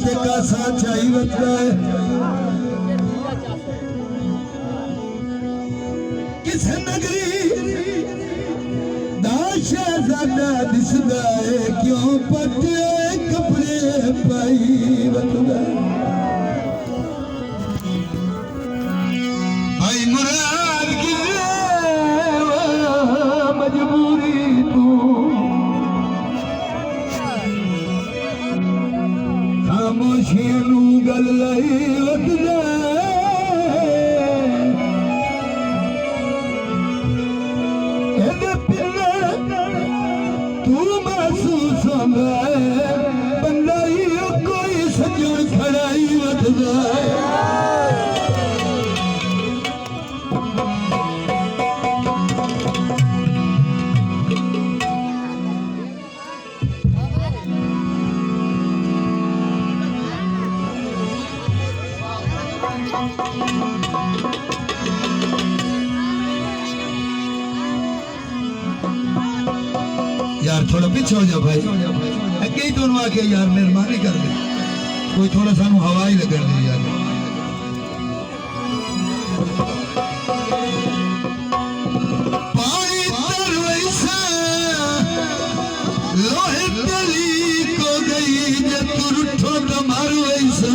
ते कासा चाई वतदा है किस नगरी दा शहजादा दिसदा है क्यों पटे कपड़े पाई वतदा भाई मुराद की मजबूरी तू खामोशियां नू गल लई वतदा एदे पिल्ले तू महसूस होंदा है बंदा ही कोई सजण खड़ाई वतदा यार थोड़ा पीछे हो जाओ भाई अगे ही दोनों आके यार मेहरबानी कर दे कोई थोड़ा सानू हवा ही लगन दे यार पानी तर वैसा लोहे तली को गई जे तू रुठो तो मारू वैसा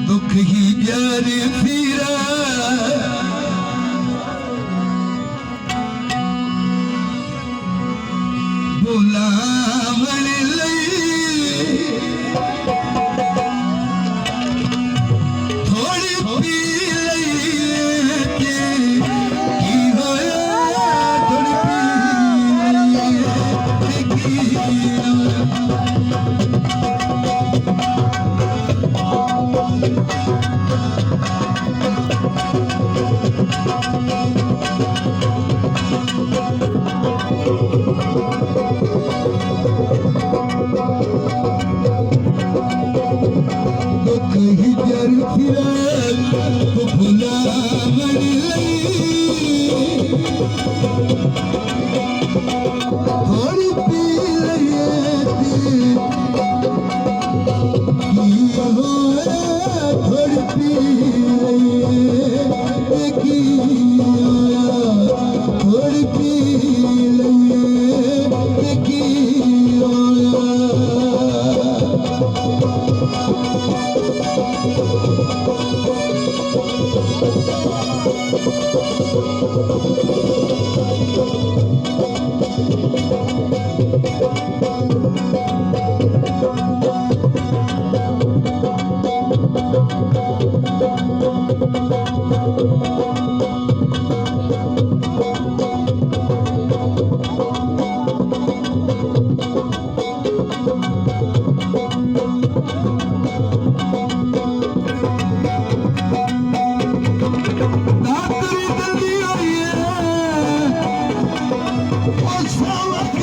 दुख ही प्यार फिरा बुलावन लई थोड़ी पी लई की होया थोड़ी पी दुख ही जर फिरा तो बुलावन लई थोड़ी पी लई थोड़ी पी लई की थोड़ी पी लई की Let's go!